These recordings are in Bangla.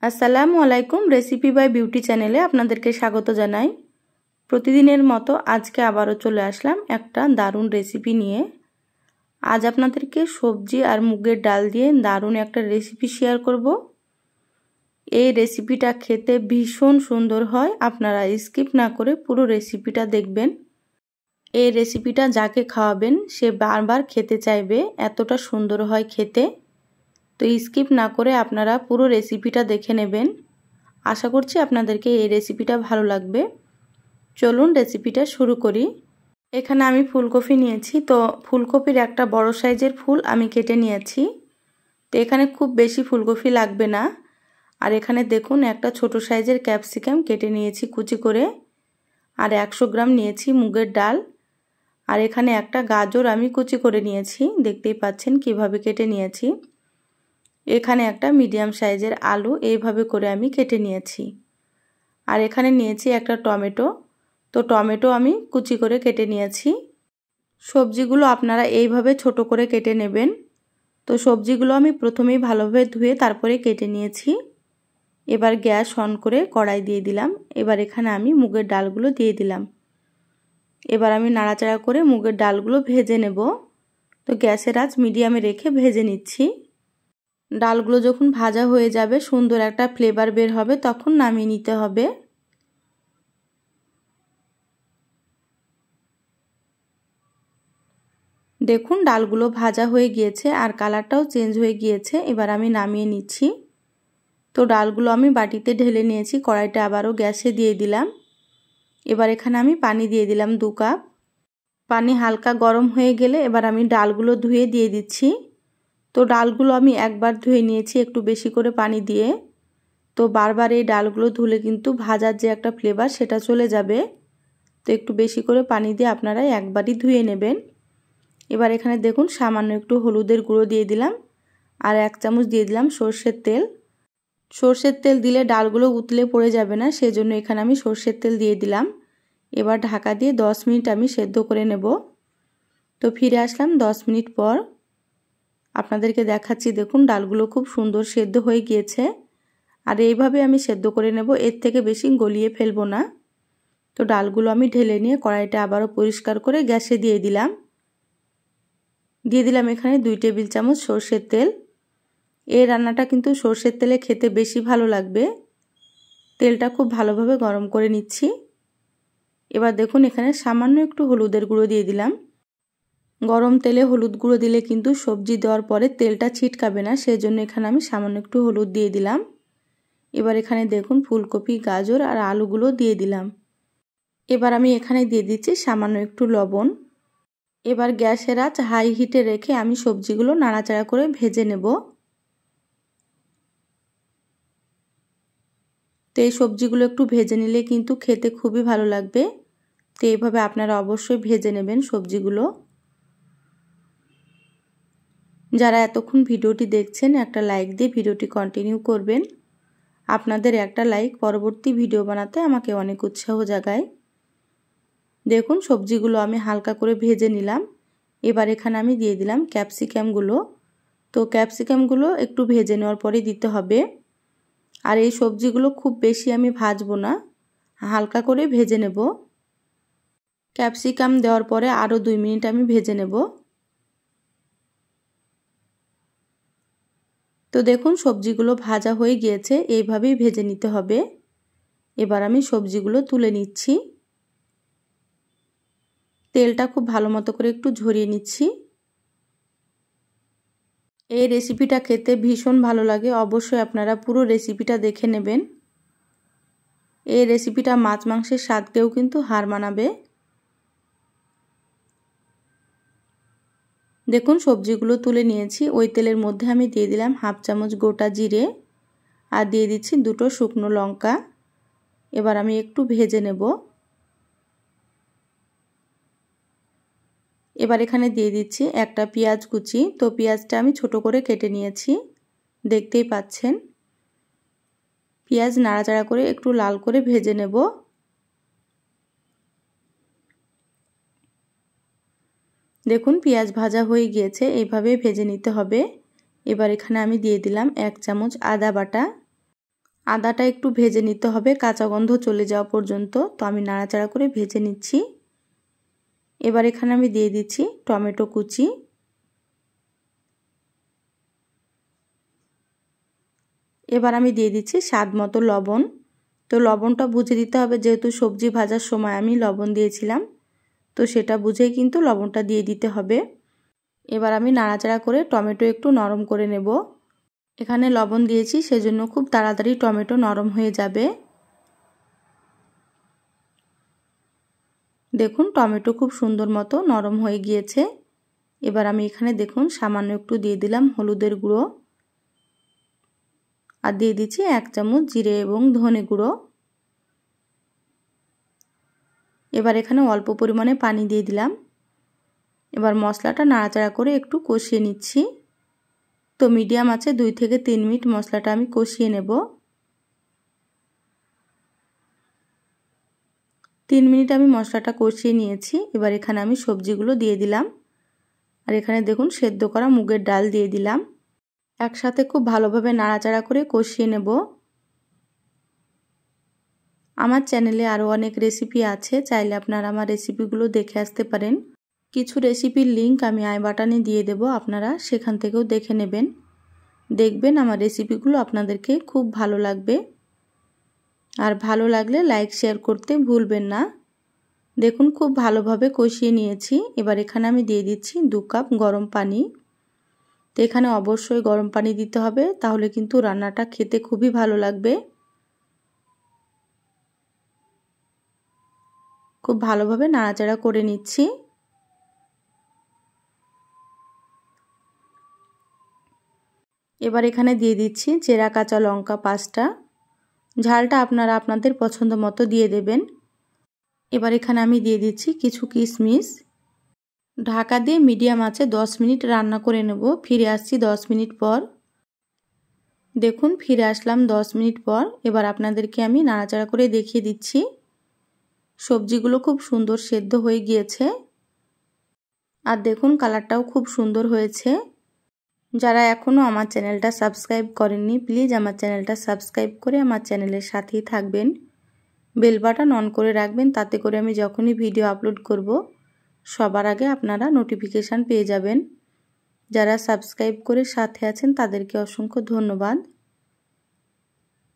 আসসালামু আলাইকুম। রেসিপি বাই বিউটি চ্যানেলে আপনাদেরকে স্বাগত জানাই। প্রতিদিনের মতো আজকে আবারও চলে আসলাম একটা দারুণ রেসিপি নিয়ে। আজ আপনাদেরকে সবজি আর মুগের ডাল দিয়ে দারুণ একটা রেসিপি শেয়ার করব। এই রেসিপিটা খেতে ভীষণ সুন্দর হয়, আপনারা স্কিপ না করে পুরো রেসিপিটা দেখবেন। এই রেসিপিটা যাকে খাওয়াবেন সে বারবার খেতে চাইবে, এতটা সুন্দর হয় খেতে। তো স্কিপ না করে আপনারা পুরো রেসিপিটা দেখে নেবেন। আশা করছি আপনাদেরকে এই রেসিপিটা ভালো লাগবে। চলুন রেসিপিটা শুরু করি। এখানে আমি ফুলকপি নিয়েছি, তো ফুলকপির একটা বড় সাইজের ফুল আমি কেটে নিয়েছি। তো এখানে খুব বেশি ফুলকপি লাগবে না। আর এখানে দেখুন একটা ছোট সাইজের ক্যাপসিকাম কেটে নিয়েছি কুচি করে। আর 100 গ্রাম নিয়েছি মুগের ডাল। আর এখানে একটা গাজর আমি কুচি করে নিয়েছি, দেখতেই পাচ্ছেন কিভাবে কেটে নিয়েছি। এখানে একটা মিডিয়াম সাইজের আলু এইভাবে করে আমি কেটে নিয়েছি। আর এখানে নিয়েছি একটা টমেটো, তো টমেটো আমি কুচি করে কেটে নিয়েছি। সবজিগুলো আপনারা এইভাবে ছোট করে কেটে নেবেন। তো সবজিগুলো আমি প্রথমেই ভালোভাবে ধুয়ে তারপরে কেটে নিয়েছি। এবার গ্যাস অন করে কড়াই দিয়ে দিলাম। এবার এখানে আমি মুগের ডালগুলো দিয়ে দিলাম। এবার আমি নাড়াচাড়া করে মুগের ডালগুলো ভেজে নেব। তো গ্যাসের আঁচ মিডিয়ামে রেখে ভেজে নিচ্ছি। ডালগুলো যখন ভাজা হয়ে যাবে, সুন্দর একটা ফ্লেভার বের হবে, তখন নামিয়ে নিতে হবে। দেখুন ডালগুলো ভাজা হয়ে গিয়েছে আর কালারটাও চেঞ্জ হয়ে গিয়েছে। এবার আমি নামিয়ে নিচ্ছি। তো ডালগুলো আমি বাটিতে ঢেলে নিয়েছি। কড়াইটা আবারও গ্যাসে দিয়ে দিলাম। এবার এখানে আমি পানি দিয়ে দিলাম 2 কাপ। পানি হালকা গরম হয়ে গেলে এবার আমি ডালগুলো ধুয়ে দিয়ে দিচ্ছি। তো ডালগুলো আমি একবার ধুয়ে নিয়েছি একটু বেশি করে পানি দিয়ে। তো বারবার এই ডালগুলো ধুলে কিন্তু ভাজার যে একটা ফ্লেভার সেটা চলে যাবে। তো একটু বেশি করে পানি দিয়ে আপনারা একবারই ধুয়ে নেবেন। এবার এখানে দেখুন সামান্য একটু হলুদের গুঁড়ো দিয়ে দিলাম। আর 1 চামচ দিয়ে দিলাম সরষের তেল। সরষের তেল দিলে ডালগুলো উতলে পড়ে যাবে না, সেজন্য এখানে আমি সরষের তেল দিয়ে দিলাম। এবার ঢাকা দিয়ে 10 মিনিট আমি সেদ্ধ করে নেব। তো ফিরে আসলাম 10 মিনিট পর। আপনাদেরকে দেখাচ্ছি, দেখুন ডালগুলো খুব সুন্দর সেদ্ধ হয়ে গিয়েছে। আর এইভাবে আমি সেদ্ধ করে নেব, এর থেকে বেশি গলিয়ে ফেলবো না। তো ডালগুলো আমি ঢেলে নিয়ে কড়াইটা আবারও পরিষ্কার করে গ্যাসে দিয়ে দিলাম। এখানে 2 টেবিল চামচ সরষের তেল। এই রান্নাটা কিন্তু সরষের তেলে খেতে বেশি ভালো লাগবে। তেলটা খুব ভালোভাবে গরম করে নিচ্ছি। এবার দেখুন এখানে সামান্য একটু হলুদের গুঁড়ো দিয়ে দিলাম। গরম তেলে হলুদ গুঁড়ো দিলে কিন্তু সবজি দেওয়ার পরে তেলটা ছিটকাবে না, সেজন্য এখানে আমি সামান্য একটু হলুদ দিয়ে দিলাম। এবার এখানে দেখুন ফুলকপি, গাজর আর আলুগুলো দিয়ে দিলাম। এবার আমি এখানে দিয়ে দিচ্ছি সামান্য একটু লবণ। এবার গ্যাসের আঁচ হাই হিটে রেখে আমি সবজিগুলো নাড়াচাড়া করে ভেজে নেব। তো এই সবজিগুলো একটু ভেজে নিলে কিন্তু খেতে খুবই ভালো লাগবে। তো এইভাবে আপনারা অবশ্যই ভেজে নেবেন সবজিগুলো। যারা এতক্ষণ ভিডিওটি দেখছেন একটা লাইক দিয়ে ভিডিওটি কন্টিনিউ করবেন। আপনাদের একটা লাইক পরবর্তী ভিডিও বানাতে আমাকে অনেক উৎসাহ জাগায়। দেখুন সবজিগুলো আমি হালকা করে ভেজে নিলাম। এবার এখানে আমি দিয়ে দিলাম ক্যাপসিকামগুলো। তো ক্যাপসিকামগুলো একটু ভেজে নেওয়ার পরে দিতে হবে। আর এই সবজিগুলো খুব বেশি আমি ভাজবো না, হালকা করে ভেজে নেব। ক্যাপসিকাম দেওয়ার পরে আরও 2 মিনিট আমি ভেজে নেব। তো দেখুন সবজিগুলো ভাজা হয়ে গিয়েছে, এইভাবেই ভেজে নিতে হবে। এবার আমি সবজিগুলো তুলে নিচ্ছি। তেলটা খুব ভালো মতো করে একটু ঝরিয়ে নিচ্ছি। এই রেসিপিটা খেতে ভীষণ ভালো লাগে, অবশ্যই আপনারা পুরো রেসিপিটা দেখে নেবেন। এই রেসিপিটা মাছ মাংসের স্বাদকেও কিন্তু হার মানাবে। দেখুন সবজিগুলো তুলে নিয়েছি। ওই তেলের মধ্যে আমি দিয়ে দিলাম 1/2 চামচ গোটা জিরে আর দিয়ে দিচ্ছি 2টো শুকনো লঙ্কা। এবার আমি একটু ভেজে নেব। এবার এখানে দিয়ে দিচ্ছি একটা পেঁয়াজ কুচি। তো পেঁয়াজটা আমি ছোট করে কেটে নিয়েছি, দেখতেই পাচ্ছেন। পেঁয়াজ নাড়াচাড়া করে একটু লাল করে ভেজে নেব। দেখুন পেঁয়াজ ভাজা হয়ে গিয়েছে, এইভাবে ভেজে নিতে হবে। এবার এখানে আমি দিয়ে দিলাম 1 চামচ আদা বাটা আদাটা একটু ভেজে নিতে হবে কাঁচা গন্ধ চলে যাওয়া পর্যন্ত। তো আমি নাড়াচাড়া করে ভেজে নিচ্ছি। এবার এখানে আমি দিয়ে দিচ্ছি টমেটো কুচি। এবার আমি দিয়ে দিচ্ছি স্বাদ মতো লবণ। তো লবণটা বুঝে দিতে হবে, যেহেতু সবজি ভাজার সময় আমি লবণ দিয়েছিলাম, তো সেটা বুঝেই কিন্তু লবণটা দিয়ে দিতে হবে। এবার আমি নাড়াচাড়া করে টমেটো একটু নরম করে নেব। এখানে লবণ দিয়েছি সেজন্য খুব তাড়াতাড়ি টমেটো নরম হয়ে যাবে। দেখুন টমেটো খুব সুন্দর মতো নরম হয়ে গিয়েছে। এবার আমি এখানে দেখুন সামান্য একটু দিয়ে দিলাম হলুদের গুঁড়ো, আর দিয়ে দিচ্ছি 1 চামচ জিরে এবং ধনে গুঁড়ো। এবার এখানে অল্প পরিমাণে পানি দিয়ে দিলাম। এবার মশলাটা নাড়াচাড়া করে একটু কষিয়ে নিচ্ছি। তো মিডিয়াম আঁচে 2 থেকে 3 মিনিট মশলাটা আমি কষিয়ে নেব। 3 মিনিট আমি মশলাটা কষিয়ে নিয়েছি। এবার এখানে আমি সবজিগুলো দিয়ে দিলাম, আর এখানে দেখুন সেদ্ধ করা মুগের ডাল দিয়ে দিলাম। একসাথে খুব ভালোভাবে নাড়াচাড়া করে কষিয়ে নেব। আমার চ্যানেলে আরও অনেক রেসিপি আছে, চাইলে আপনারা আমার রেসিপিগুলো দেখে আসতে পারেন। কিছু রেসিপির লিংক আমি আই বাটনে দিয়ে দেব, আপনারা সেখান থেকেও দেখে নেবেন। দেখবেন আমার রেসিপিগুলো আপনাদেরকে খুব ভালো লাগবে। আর ভালো লাগলে লাইক শেয়ার করতে ভুলবেন না। দেখুন খুব ভালোভাবে কষিয়ে নিয়েছি। এবার এখানে আমি দিয়ে দিচ্ছি 2 কাপ গরম পানি। তো এখানে অবশ্যই গরম পানি দিতে হবে, তাহলে কিন্তু রান্নাটা খেতে খুবই ভালো লাগবে। খুব ভালোভাবে নাড়াচাড়া করে নিচ্ছি। এবার এখানে দিয়ে দিচ্ছি চেরা কাঁচা লঙ্কা 5টা। ঝালটা আপনারা আপনাদের পছন্দ মতো দিয়ে দেবেন। এবার এখানে আমি দিয়ে দিচ্ছি কিছু কিশমিশ। ঢাকা দিয়ে মিডিয়াম আঁচে 10 মিনিট রান্না করে নেব। ফিরে আসছি 10 মিনিট পর। দেখুন ফিরে আসলাম 10 মিনিট পর। এবার আপনাদেরকে আমি নাড়াচাড়া করে দেখিয়ে দিচ্ছি। সবজিগুলো খুব সুন্দর সেদ্ধ হয়ে গিয়েছে, আর দেখুন কালারটাও খুব সুন্দর হয়েছে। যারা এখনও আমার চ্যানেলটা সাবস্ক্রাইব করেননি, প্লিজ আমার চ্যানেলটা সাবস্ক্রাইব করে আমার চ্যানেলের সাথেই থাকবেন। বেল বাটন অন করে রাখবেন, তাতে করে আমি যখনই ভিডিও আপলোড করব সবার আগে আপনারা নোটিফিকেশান পেয়ে যাবেন। যারা সাবস্ক্রাইব করে সাথে আছেন তাদেরকে অসংখ্য ধন্যবাদ।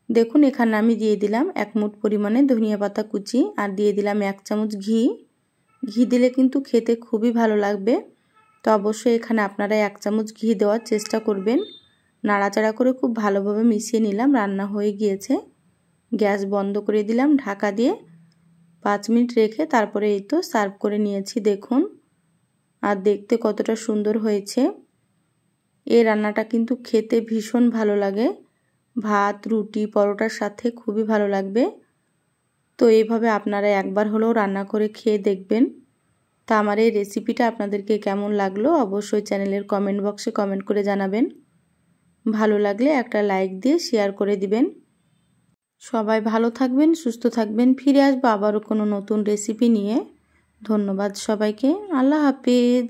দেখুন এখানে আমি দিয়ে দিলাম 1 মুঠ পরিমাণে ধনিয়া পাতা কুচি, আর দিয়ে দিলাম 1 চামচ ঘি। ঘি দিলে কিন্তু খেতে খুবই ভালো লাগবে। তো অবশ্যই এখানে আপনারা 1 চামচ ঘি দেওয়ার চেষ্টা করবেন। নাড়াচাড়া করে খুব ভালোভাবে মিশিয়ে নিলাম। রান্না হয়ে গিয়েছে। গ্যাস বন্ধ করে দিলাম ঢাকা দিয়ে। 5 মিনিট রেখে তারপরে এই তো সার্ভ করে নিয়েছি। দেখুন আর দেখতে কতটা সুন্দর হয়েছে। এই রান্নাটা কিন্তু খেতে ভীষণ ভালো লাগে, ভাত রুটি পরোটার সাথে খুবই ভালো লাগবে। তো এইভাবে আপনারা একবার হলেও রান্না করে খেয়ে দেখবেন। তা আমার এই রেসিপিটা আপনাদেরকে কেমন লাগলো অবশ্যই চ্যানেলের কমেন্ট বক্সে কমেন্ট করে জানাবেন। ভালো লাগলে একটা লাইক দিয়ে শেয়ার করে দিবেন। সবাই ভালো থাকবেন, সুস্থ থাকবেন। ফিরে আসবো আবারও কোনো নতুন রেসিপি নিয়ে। ধন্যবাদ সবাইকে। আল্লাহ হাফেজ।